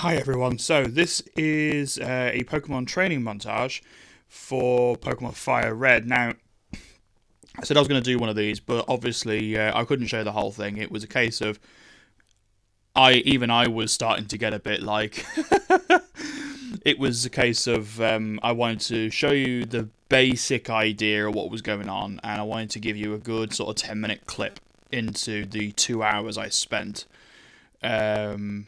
Hi everyone, so this is a Pokemon training montage for Pokemon Fire Red. Now, I said I was going to do one of these, but obviously I couldn't show the whole thing. It was a case of I was starting to get a bit like it was a case of I wanted to show you the basic idea of what was going on, and I wanted to give you a good sort of 10-minute clip into the 2 hours I spent. Um,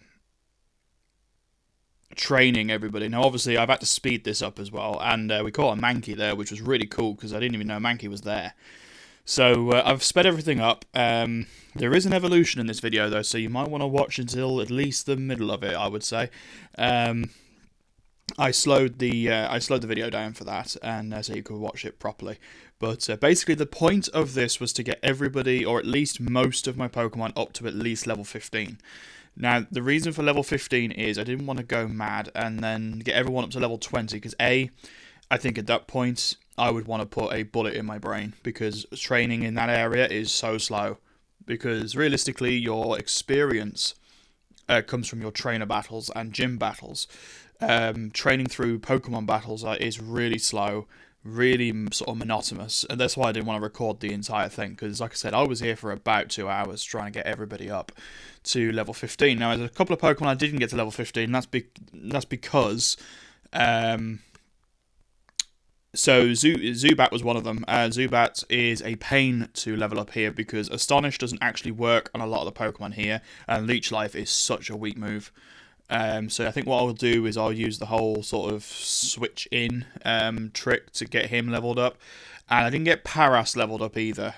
Training everybody. Now, obviously, I've had to speed this up as well, and we caught a Mankey there, which was really cool because I didn't even know Mankey was there. So I've sped everything up. There is an evolution in this video though, so you might want to watch until at least the middle of it, I would say. I slowed the video down for that, and so you could watch it properly. But basically, the point of this was to get everybody, or at least most of my Pokemon, up to at least level 15. Now, the reason for level 15 is I didn't want to go mad and then get everyone up to level 20, because I think at that point I would want to put a bullet in my brain, because training in that area is so slow. Because realistically, your experience comes from your trainer battles and gym battles. Training through Pokemon battles is really slow, really sort of monotonous, and that's why I didn't want to record the entire thing, because like I said, I was here for about 2 hours trying to get everybody up to level 15. Now, there's a couple of Pokemon I didn't get to level 15, that's because Zubat was one of them. Zubat is a pain to level up here because Astonish doesn't actually work on a lot of the Pokemon here, and Leech Life is such a weak move. So I think what I'll do is I'll use the whole sort of switch in trick to get him leveled up. And I didn't get Paras leveled up either,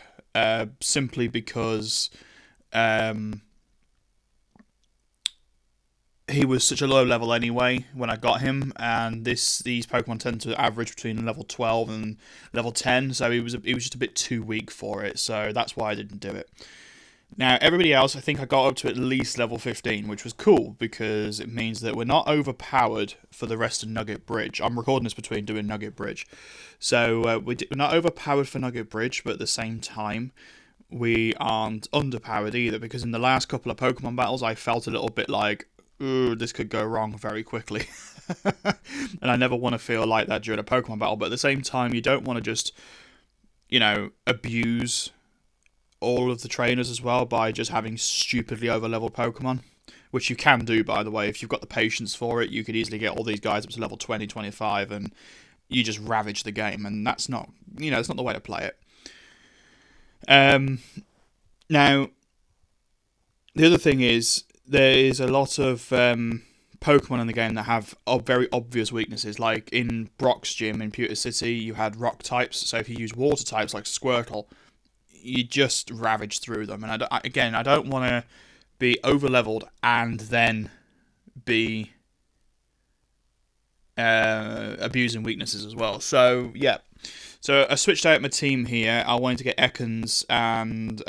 simply because he was such a low level anyway when I got him, and these Pokemon tend to average between level 12 and level 10, so he was just a bit too weak for it, so that's why I didn't do it. Now, everybody else, I think I got up to at least level 15, which was cool, because it means that we're not overpowered for the rest of Nugget Bridge. I'm recording this between doing Nugget Bridge. So, we're not overpowered for Nugget Bridge, but at the same time, we aren't underpowered either, because in the last couple of Pokemon battles, I felt a little bit like, ooh, this could go wrong very quickly. And I never want to feel like that during a Pokemon battle, but at the same time, you don't want to just, abuse all of the trainers as well by just having stupidly over-leveled Pokemon, which you can do, by the way. If you've got the patience for it, you could easily get all these guys up to level 20, 25, and you just ravage the game, and that's not, it's not the way to play it. Now, the other thing is, there is a lot of Pokemon in the game that have very obvious weaknesses. Like in Brock's gym in Pewter City, you had rock types, so if you use water types like Squirtle, you just ravage through them. And I don't want to be over-leveled and then be abusing weaknesses as well. So, yeah. So I switched out my team here. I wanted to get Ekans and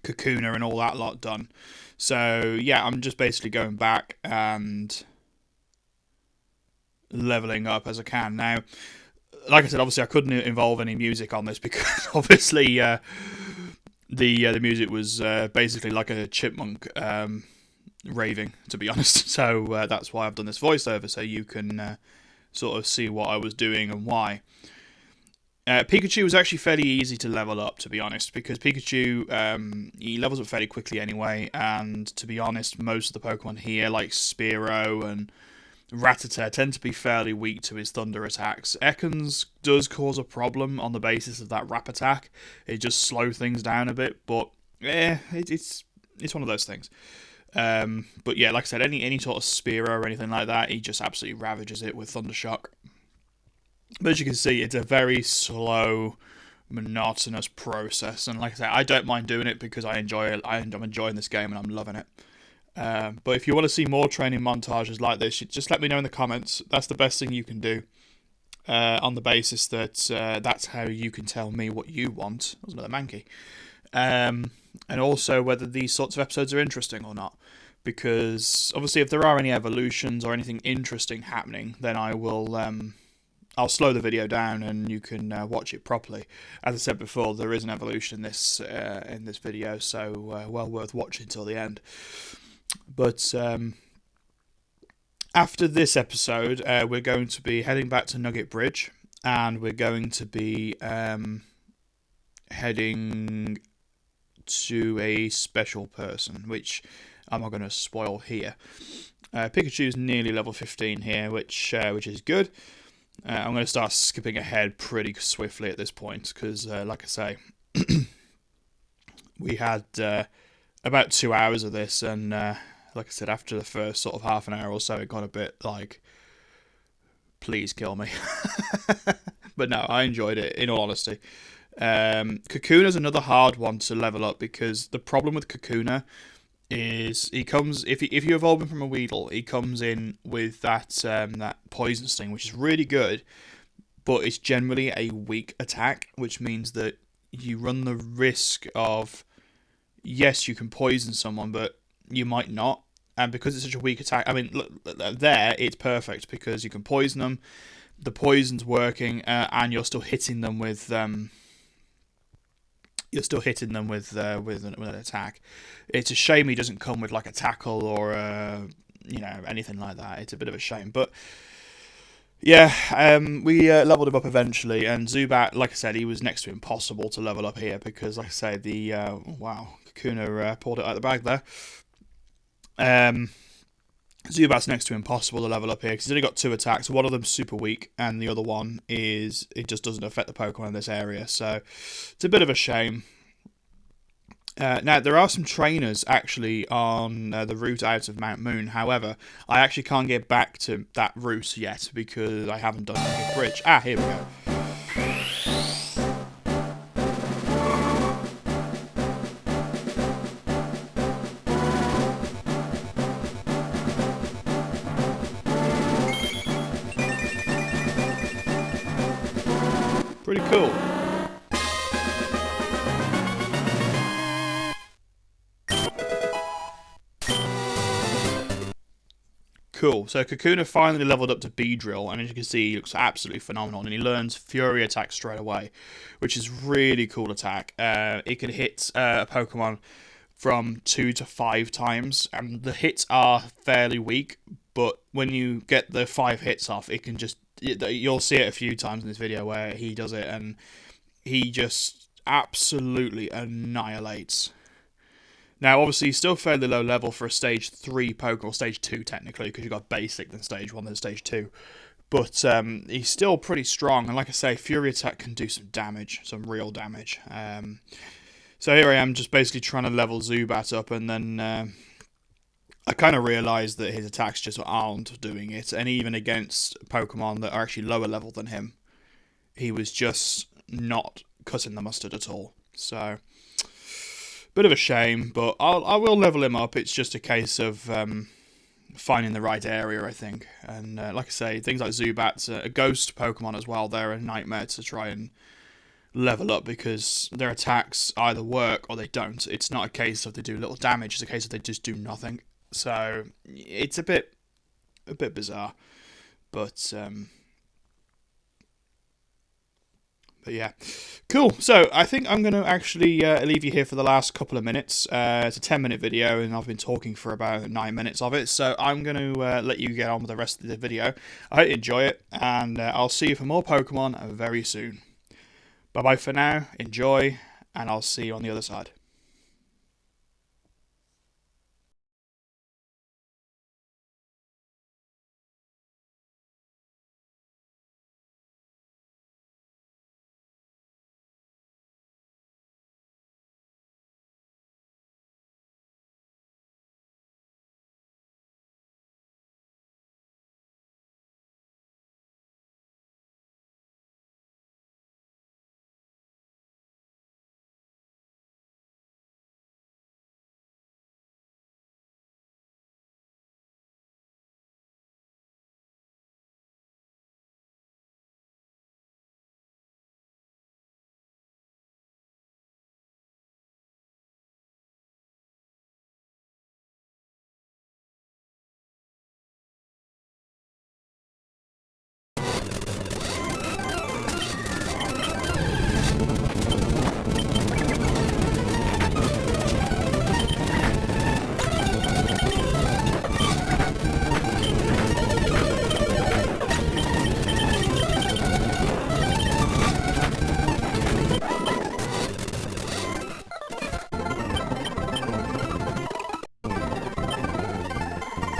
Kakuna and all that lot done. So, yeah, I'm just basically going back and leveling up as I can. Now, like I said, obviously I couldn't involve any music on this because obviously the music was basically like a chipmunk raving, to be honest. So that's why I've done this voiceover, so you can sort of see what I was doing and why. Pikachu was actually fairly easy to level up, to be honest, because Pikachu, he levels up fairly quickly anyway, and to be honest, most of the Pokemon here, like Spearow and Rattata, tend to be fairly weak to his thunder attacks. Ekans does cause a problem on the basis of that Rap attack. It just slows things down a bit, but it's one of those things. But yeah, like I said, any sort of Spearow or anything like that, he just absolutely ravages it with Thunder Shock. But as you can see, it's a very slow, monotonous process, and like I said, I don't mind doing it because I enjoy it. I'm enjoying this game and I'm loving it. But if you want to see more training montages like this, just let me know in the comments. That's the best thing you can do, on the basis that that's how you can tell me what you want. That was another Mankey. And also whether these sorts of episodes are interesting or not. Because obviously if there are any evolutions or anything interesting happening, then I'll slow the video down and you can watch it properly. As I said before, there is an evolution in this video, so well worth watching till the end. But after this episode, we're going to be heading back to Nugget Bridge, and we're going to be heading to a special person, which I'm not going to spoil here. Pikachu's nearly level 15 here, which is good. I'm going to start skipping ahead pretty swiftly at this point because, like I say, we had about 2 hours of this, and like I said, after the first sort of half an hour or so, it got a bit like, please kill me. But no, I enjoyed it, in all honesty. Kakuna's another hard one to level up because the problem with Kakuna is he comes, if you evolve him from a Weedle, he comes in with that that poison sting, which is really good, but it's generally a weak attack, which means that you run the risk of, yes, you can poison someone, but you might not. And because it's such a weak attack, I mean, look, there, it's perfect because you can poison them, the poison's working, and you're still hitting them with an attack. It's a shame he doesn't come with like a tackle or anything like that. It's a bit of a shame, but yeah, we leveled him up eventually, and Zubat, like I said, he was next to impossible to level up here because, like I said, the wow, Kakuna pulled it out of the bag there. Zubat's next to impossible to level up here because he's only got 2 attacks. One of them's super weak, and the other one is, it just doesn't affect the Pokemon in this area, so it's a bit of a shame. Now, there are some trainers actually on the route out of Mount Moon. However, I actually can't get back to that route yet because I haven't done the bridge. Ah, here we go. Pretty cool. Cool, so Kakuna finally leveled up to Beedrill, and as you can see, he looks absolutely phenomenal, and he learns Fury Attack straight away, which is really cool attack. It can hit a Pokemon from 2 to 5 times, and the hits are fairly weak, but when you get the 5 hits off, it can just, you'll see it a few times in this video where he does it, and he just absolutely annihilates. Now, obviously, he's still fairly low level for a Stage 3 Pokemon, or Stage 2 technically, because you've got Basic, then Stage 1, then Stage 2. But he's still pretty strong, and like I say, Fury Attack can do some damage, some real damage. So here I am, just basically trying to level Zubat up, and then I kind of realised that his attacks just aren't doing it, and even against Pokemon that are actually lower level than him, he was just not cutting the mustard at all. So, bit of a shame, but I will level him up. It's just a case of finding the right area, I think. And like I say, things like Zubat's a ghost Pokemon as well. They're a nightmare to try and level up because their attacks either work or they don't. It's not a case of they do little damage. It's a case of they just do nothing. So it's a bit bizarre, but yeah, cool. So I think I'm going to actually leave you here for the last couple of minutes. It's a 10-minute video, and I've been talking for about 9 minutes of it. So I'm going to let you get on with the rest of the video. I hope you enjoy it, and I'll see you for more Pokemon very soon. Bye-bye for now, enjoy, and I'll see you on the other side.